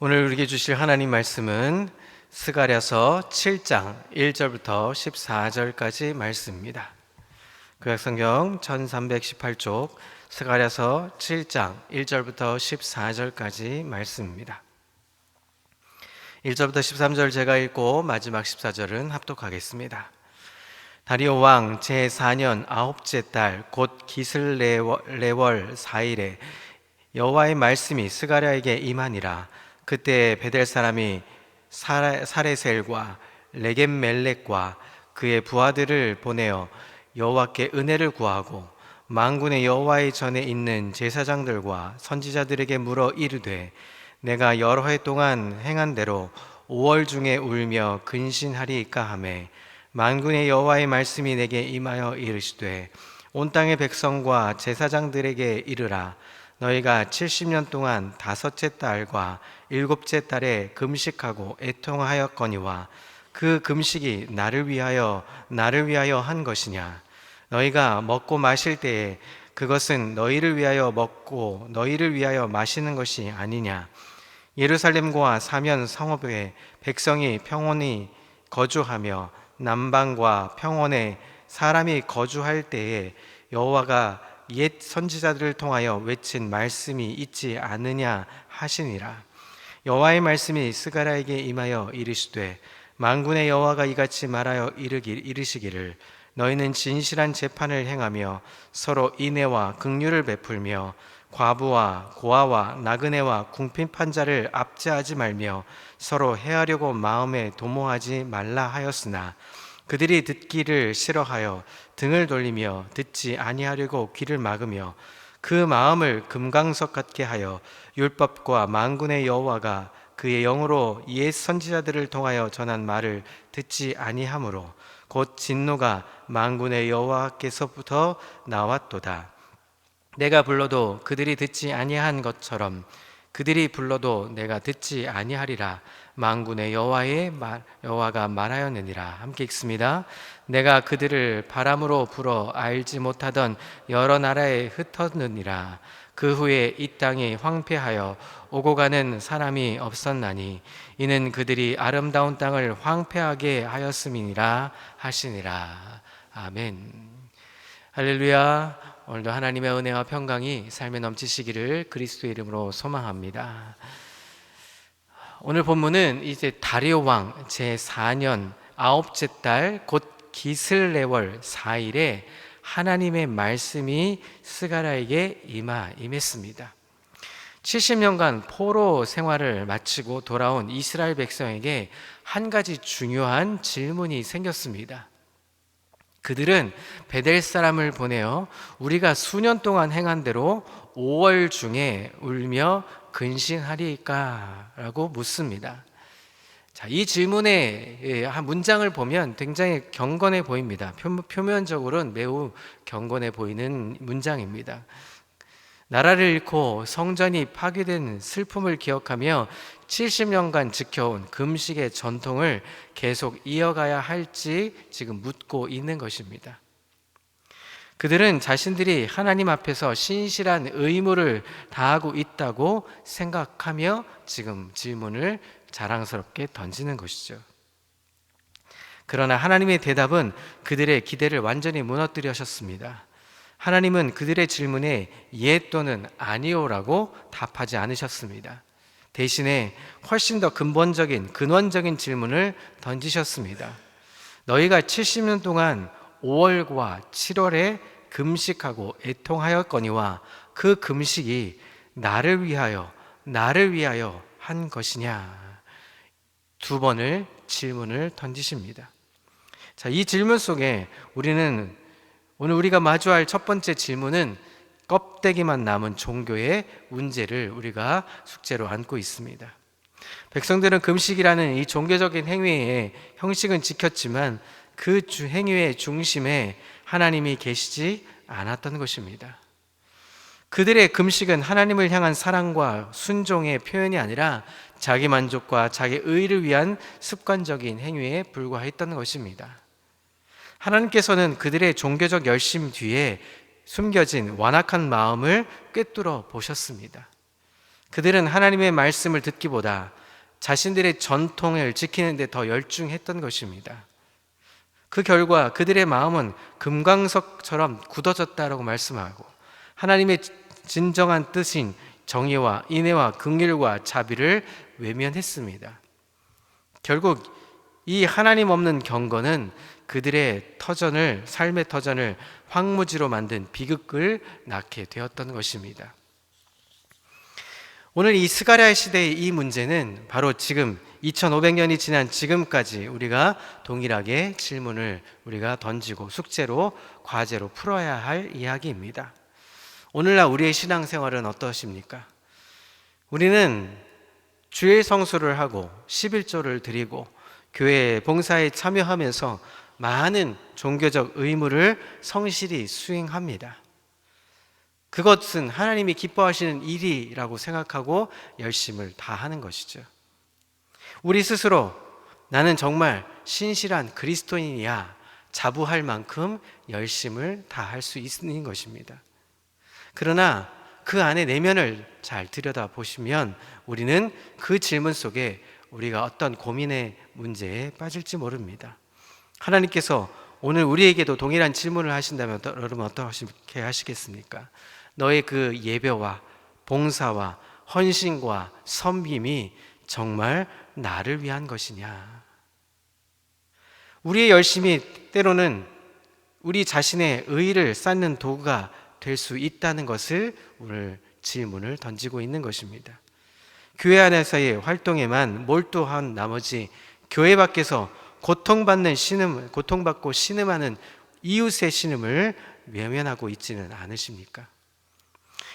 오늘 우리에게 주실 하나님 말씀은 스가랴서 7장 1절부터 14절까지 말씀입니다. 구약성경 1318쪽 스가랴서 7장 1절부터 14절까지 말씀입니다. 1절부터 13절 제가 읽고 마지막 14절은 합독하겠습니다. 다리오 왕 제4년 아홉째 달 곧 기슬레월 4일에 여호와의 말씀이 스가랴에게 임하니라. 그때 베델 사람이 사레셀과 레겜멜렉과 그의 부하들을 보내어 여호와께 은혜를 구하고 만군의 여호와의 전에 있는 제사장들과 선지자들에게 물어 이르되 내가 여러 해 동안 행한 대로 5월 중에 울며 근신하리이까 하매 만군의 여호와의 말씀이 내게 임하여 이르시되 온 땅의 백성과 제사장들에게 이르라. 너희가 70년 동안 다섯째 달과 일곱째 달에 금식하고 애통하였거니와 그 금식이 나를 위하여 한 것이냐. 너희가 먹고 마실 때에 그것은 너희를 위하여 먹고 너희를 위하여 마시는 것이 아니냐. 예루살렘과 사면 성읍에 백성이 평온히 거주하며 남방과 평원에 사람이 거주할 때에 여호와가 옛 선지자들을 통하여 외친 말씀이 있지 않느냐 하시니라. 여호와의 말씀이 스가랴에게 임하여 이르시되 만군의 여호와가 이같이 말하여 이르시기를 너희는 진실한 재판을 행하며 서로 인애와 긍휼을 베풀며 과부와 고아와 나그네와 궁핍한 자를 압제하지 말며 서로 해하려고 마음에 도모하지 말라 하였으나 그들이 듣기를 싫어하여 등을 돌리며 듣지 아니하려고 귀를 막으며 그 마음을 금강석 같게 하여 율법과 만군의 여호와가 그의 영으로 옛 선지자들을 통하여 전한 말을 듣지 아니하므로 곧 진노가 만군의 여호와께서부터 나왔도다. 내가 불러도 그들이 듣지 아니한 것처럼 그들이 불러도 내가 듣지 아니하리라. 만군의 여호와가 말하였느니라. 함께 읽습니다. 내가 그들을 바람으로 불어 알지 못하던 여러 나라에 흩었느니라. 그 후에 이 땅이 황폐하여 오고 가는 사람이 없었나니 이는 그들이 아름다운 땅을 황폐하게 하였음이니라 하시니라. 아멘. 할렐루야. 오늘도 하나님의 은혜와 평강이 삶에 넘치시기를 그리스도의 이름으로 소망합니다. 오늘 본문은 이제 다리오 왕 제4년 아홉째 달 곧 기슬레월 4일에 하나님의 말씀이 스가랴에게 임했습니다. 70년간 포로 생활을 마치고 돌아온 이스라엘 백성에게 한 가지 중요한 질문이 생겼습니다. 그들은 베델 사람을 보내어 우리가 수년 동안 행한 대로 5월 중에 울며 근신하리까? 라고 묻습니다. 자, 이 질문의 한 문장을 보면 굉장히 경건해 보입니다. 표면적으로는 매우 경건해 보이는 문장입니다. 나라를 잃고 성전이 파괴된 슬픔을 기억하며 70년간 지켜온 금식의 전통을 계속 이어가야 할지 지금 묻고 있는 것입니다. 그들은 자신들이 하나님 앞에서 신실한 의무를 다하고 있다고 생각하며 지금 질문을 자랑스럽게 던지는 것이죠. 그러나 하나님의 대답은 그들의 기대를 완전히 무너뜨리셨습니다. 하나님은 그들의 질문에 예 또는 아니오라고 답하지 않으셨습니다. 대신에 훨씬 더 근원적인 질문을 던지셨습니다. 너희가 70년 동안 5월과 7월에 금식하고 애통하였거니와 그 금식이 나를 위하여 한 것이냐? 두 번을 질문을 던지십니다. 자, 이 질문 속에 오늘 우리가 마주할 첫 번째 질문은 껍데기만 남은 종교의 문제를 우리가 숙제로 안고 있습니다. 백성들은 금식이라는 이 종교적인 행위의 형식은 지켰지만 그 행위의 중심에 하나님이 계시지 않았던 것입니다. 그들의 금식은 하나님을 향한 사랑과 순종의 표현이 아니라 자기 만족과 자기 의를 위한 습관적인 행위에 불과했던 것입니다. 하나님께서는 그들의 종교적 열심 뒤에 숨겨진 완악한 마음을 꿰뚫어 보셨습니다. 그들은 하나님의 말씀을 듣기보다 자신들의 전통을 지키는 데 더 열중했던 것입니다. 그 결과 그들의 마음은 금광석처럼 굳어졌다라고 말씀하고 하나님의 진정한 뜻인 정의와 인애와 긍휼과 자비를 외면했습니다. 결국 이 하나님 없는 경건은 그들의 삶의 터전을 황무지로 만든 비극을 낳게 되었던 것입니다. 오늘 이 스가랴 시대의 이 문제는 바로 지금 2500년이 지난 지금까지 우리가 동일하게 질문을 우리가 던지고 숙제로 과제로 풀어야 할 이야기입니다. 오늘날 우리의 신앙생활은 어떠십니까? 우리는 주일 성수를 하고 11조를 드리고 교회 봉사에 참여하면서 많은 종교적 의무를 성실히 수행합니다. 그것은 하나님이 기뻐하시는 일이라고 생각하고 열심을 다하는 것이죠. 우리 스스로 나는 정말 신실한 그리스도인이야 자부할 만큼 열심을 다할 수 있는 것입니다. 그러나 그 안에 내면을 잘 들여다보시면 우리는 그 질문 속에 우리가 어떤 고민의 문제에 빠질지 모릅니다. 하나님께서 오늘 우리에게도 동일한 질문을 하신다면 여러분 어떻게 하시겠습니까? 너의 그 예배와 봉사와 헌신과 섬김이 정말 나를 위한 것이냐? 우리의 열심이 때로는 우리 자신의 의의를 쌓는 도구가 될 수 있다는 것을 오늘 질문을 던지고 있는 것입니다. 교회 안에서의 활동에만 몰두한 나머지 교회 밖에서 고통받고 신음하는 이웃의 신음을 외면하고 있지는 않으십니까?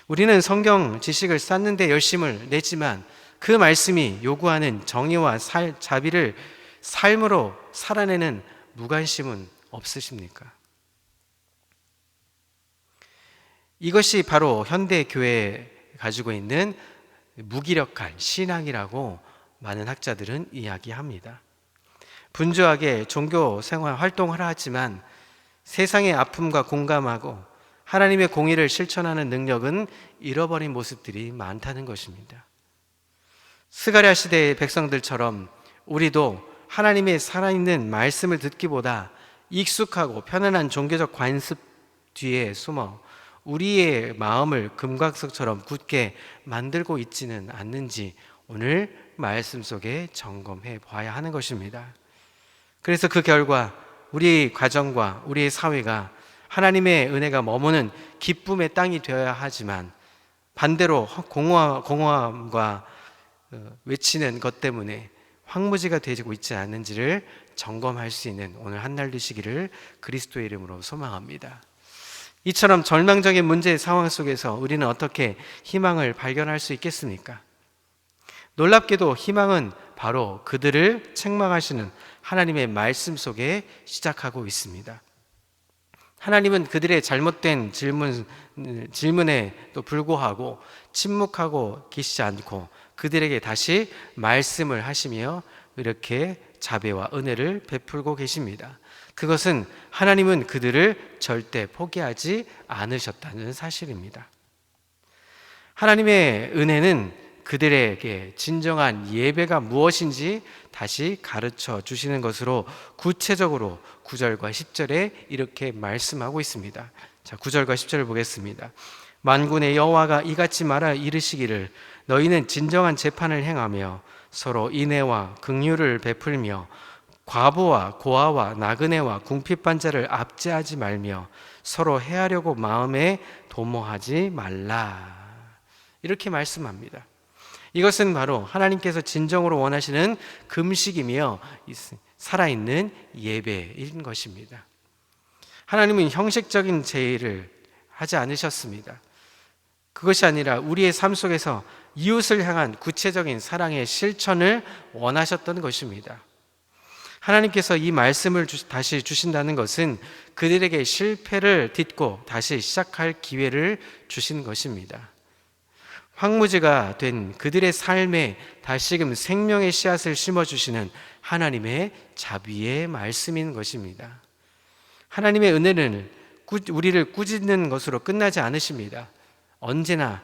우리는 성경 지식을 쌓는 데 열심을 내지만 그 말씀이 요구하는 정의와 자비를 삶으로 살아내는 무관심은 없으십니까? 이것이 바로 현대 교회에 가지고 있는 무기력한 신앙이라고 많은 학자들은 이야기합니다. 분주하게 종교 생활 활동을 하지만 세상의 아픔과 공감하고 하나님의 공의를 실천하는 능력은 잃어버린 모습들이 많다는 것입니다. 스가랴 시대의 백성들처럼 우리도 하나님의 살아있는 말씀을 듣기보다 익숙하고 편안한 종교적 관습 뒤에 숨어 우리의 마음을 금각석처럼 굳게 만들고 있지는 않는지 오늘 말씀 속에 점검해 봐야 하는 것입니다. 그래서 그 결과 우리 가정과 우리의 사회가 하나님의 은혜가 머무는 기쁨의 땅이 되어야 하지만 반대로 공허함과 외치는 것 때문에 황무지가 되고 있지 않는지를 점검할 수 있는 오늘 한날 되시기를 그리스도의 이름으로 소망합니다. 이처럼 절망적인 문제의 상황 속에서 우리는 어떻게 희망을 발견할 수 있겠습니까? 놀랍게도 희망은 바로 그들을 책망하시는 하나님의 말씀 속에 시작하고 있습니다. 하나님은 그들의 잘못된 질문에도 불구하고 침묵하고 계시지 않고 그들에게 다시 말씀을 하시며 이렇게 자비와 은혜를 베풀고 계십니다. 그것은 하나님은 그들을 절대 포기하지 않으셨다는 사실입니다. 하나님의 은혜는 그들에게 진정한 예배가 무엇인지 다시 가르쳐 주시는 것으로 구체적으로 9절과 10절에 이렇게 말씀하고 있습니다. 자, 9절과 10절을 보겠습니다. 만군의 여호와가 이같이 말하 이르시기를 너희는 진정한 재판을 행하며 서로 인애와 긍휼을 베풀며 과부와 고아와 나그네와 궁핍한 자를 압제하지 말며 서로 해하려고 마음에 도모하지 말라. 이렇게 말씀합니다. 이것은 바로 하나님께서 진정으로 원하시는 금식이며 살아있는 예배인 것입니다. 하나님은 형식적인 제의를 하지 않으셨습니다. 그것이 아니라 우리의 삶 속에서 이웃을 향한 구체적인 사랑의 실천을 원하셨던 것입니다. 하나님께서 이 말씀을 다시 주신다는 것은 그들에게 실패를 딛고 다시 시작할 기회를 주신 것입니다. 황무지가 된 그들의 삶에 다시금 생명의 씨앗을 심어주시는 하나님의 자비의 말씀인 것입니다. 하나님의 은혜는 우리를 꾸짖는 것으로 끝나지 않으십니다. 언제나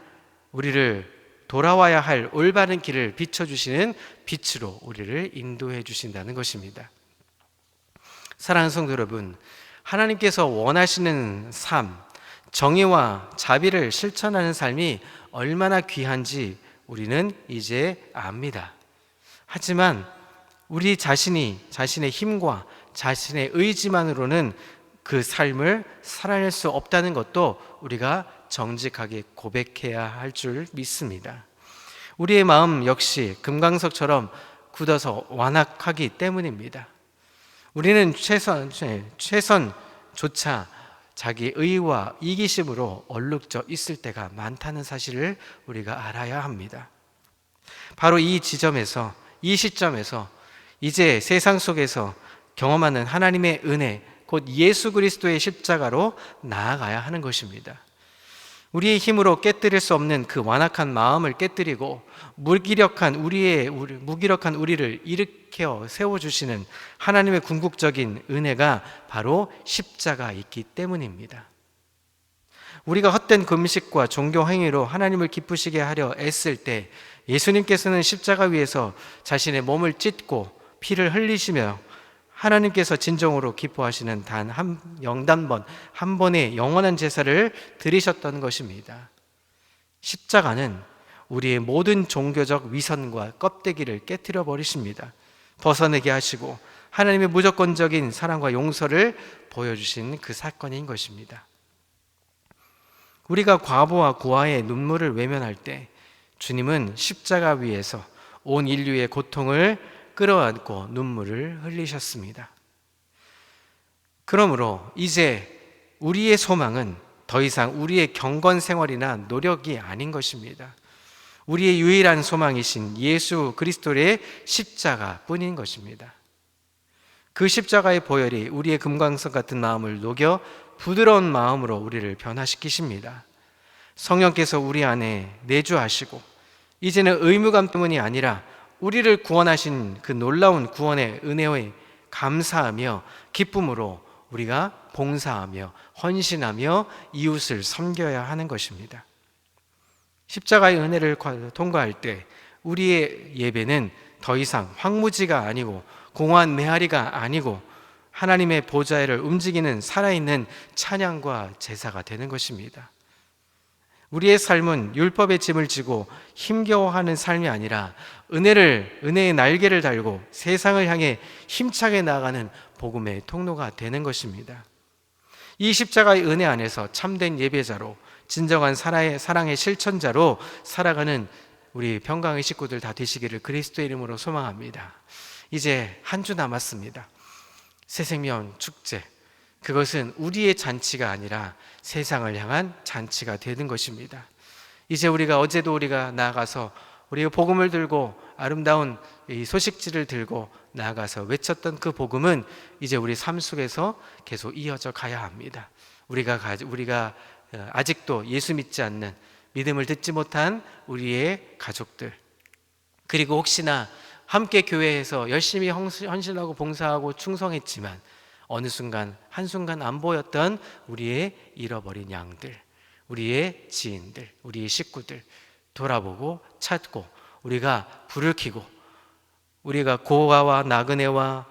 우리를 돌아와야 할 올바른 길을 비춰주시는 빛으로 우리를 인도해 주신다는 것입니다. 사랑하는 성도 여러분, 하나님께서 원하시는 삶, 정의와 자비를 실천하는 삶이 얼마나 귀한지 우리는 이제 압니다. 하지만 우리 자신이 자신의 힘과 자신의 의지만으로는 그 삶을 살아낼 수 없다는 것도 우리가 정직하게 고백해야 할 줄 믿습니다. 우리의 마음 역시 금강석처럼 굳어서 완악하기 때문입니다. 우리는 최선조차 자기 의와 이기심으로 얼룩져 있을 때가 많다는 사실을 우리가 알아야 합니다. 바로 이 지점에서, 이 시점에서 이제 세상 속에서 경험하는 하나님의 은혜, 곧 예수 그리스도의 십자가로 나아가야 하는 것입니다. 우리의 힘으로 깨뜨릴 수 없는 그 완악한 마음을 깨뜨리고 무기력한 우리를 일으켜 세워주시는 하나님의 궁극적인 은혜가 바로 십자가이기 때문입니다. 우리가 헛된 금식과 종교 행위로 하나님을 기쁘시게 하려 애쓸 때 예수님께서는 십자가 위에서 자신의 몸을 찢고 피를 흘리시며 하나님께서 진정으로 기뻐하시는 단 한 번의 영원한 제사를 드리셨던 것입니다. 십자가는 우리의 모든 종교적 위선과 껍데기를 깨트려 버리십니다. 벗어내게 하시고 하나님의 무조건적인 사랑과 용서를 보여주신 그 사건인 것입니다. 우리가 과부와 고아의 눈물을 외면할 때 주님은 십자가 위에서 온 인류의 고통을 끌어안고 눈물을 흘리셨습니다. 그러므로 이제 우리의 소망은 더 이상 우리의 경건 생활이나 노력이 아닌 것입니다. 우리의 유일한 소망이신 예수 그리스도의 십자가뿐인 것입니다. 그 십자가의 보혈이 우리의 금강석 같은 마음을 녹여 부드러운 마음으로 우리를 변화시키십니다. 성령께서 우리 안에 내주하시고 이제는 의무감 때문이 아니라 우리를 구원하신 그 놀라운 구원의 은혜에 감사하며 기쁨으로 우리가 봉사하며 헌신하며 이웃을 섬겨야 하는 것입니다. 십자가의 은혜를 통과할 때 우리의 예배는 더 이상 황무지가 아니고 공허한 메아리가 아니고 하나님의 보좌를 움직이는 살아있는 찬양과 제사가 되는 것입니다. 우리의 삶은 율법의 짐을 지고 힘겨워하는 삶이 아니라 은혜의 날개를 달고 세상을 향해 힘차게 나아가는 복음의 통로가 되는 것입니다. 이 십자가의 은혜 안에서 참된 예배자로 진정한 사랑의 실천자로 살아가는 우리 평강의 식구들 다 되시기를 그리스도의 이름으로 소망합니다. 이제 한 주 남았습니다. 새생명 축제, 그것은 우리의 잔치가 아니라 세상을 향한 잔치가 되는 것입니다. 이제 어제도 우리가 나아가서 우리가 복음을 들고 아름다운 이 소식지를 들고 나아가서 외쳤던 그 복음은 이제 우리 삶 속에서 계속 이어져 가야 합니다. 우리가 아직도 예수 믿지 않는, 믿음을 듣지 못한 우리의 가족들, 그리고 혹시나 함께 교회에서 열심히 헌신하고 봉사하고 충성했지만 어느 순간 한순간 안 보였던 우리의 잃어버린 양들, 우리의 지인들, 우리의 식구들 돌아보고 찾고 우리가 불을 켜고 우리가 고아와 나그네와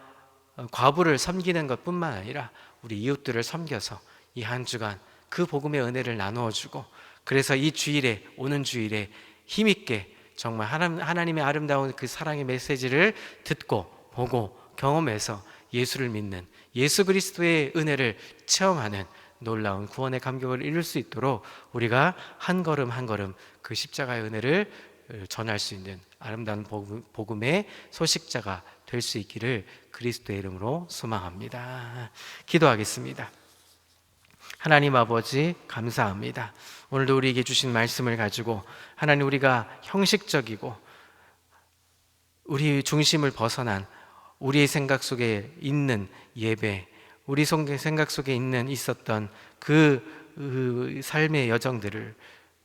과부를 섬기는 것뿐만 아니라 우리 이웃들을 섬겨서 이 한 주간 그 복음의 은혜를 나누어주고, 그래서 이 주일에, 오는 주일에 힘있게 정말 하나님의 아름다운 그 사랑의 메시지를 듣고 보고 경험해서 예수를 믿는, 예수 그리스도의 은혜를 체험하는 놀라운 구원의 감격을 이룰 수 있도록 우리가 한 걸음 한 걸음 그 십자가의 은혜를 전할 수 있는 아름다운 복음의 소식자가 될 수 있기를 그리스도의 이름으로 소망합니다. 기도하겠습니다. 하나님 아버지, 감사합니다. 오늘도 우리에게 주신 말씀을 가지고 하나님, 우리가 형식적이고 우리 중심을 벗어난 우리의 생각 속에 있는 예배, 우리 생각 속에 있었던 그 삶의 여정들을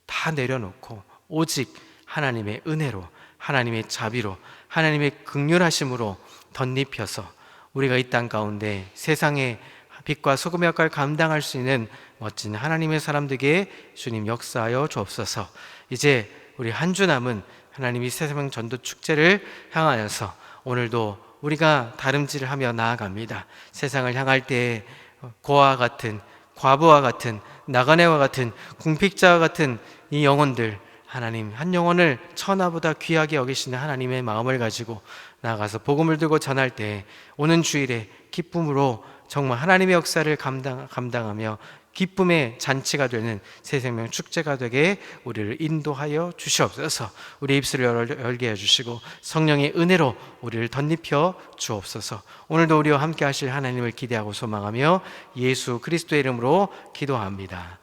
다 내려놓고 오직 하나님의 은혜로, 하나님의 자비로, 하나님의 긍휼하심으로 덧입혀서 우리가 이 땅 가운데 세상의 빛과 소금의 역할을 감당할 수 있는 멋진 하나님의 사람들에게 주님 역사하여 주옵소서. 이제 우리 한 주 남은 하나님이 새생명 전도 축제를 향하여서 오늘도 우리가 다름질을 하며 나아갑니다. 세상을 향할 때 고아와 같은, 과부와 같은, 나그네와 같은, 궁핍자와 같은 이 영혼들, 하나님 한 영혼을 천하보다 귀하게 여기시는 하나님의 마음을 가지고 나아가서 복음을 들고 전할 때 오는 주일에 기쁨으로 정말 하나님의 역사를 감당하며 기쁨의 잔치가 되는 새생명 축제가 되게 우리를 인도하여 주시옵소서. 우리 입술을 열게 해주시고 성령의 은혜로 우리를 덧입혀 주옵소서. 오늘도 우리와 함께 하실 하나님을 기대하고 소망하며 예수 그리스도의 이름으로 기도합니다.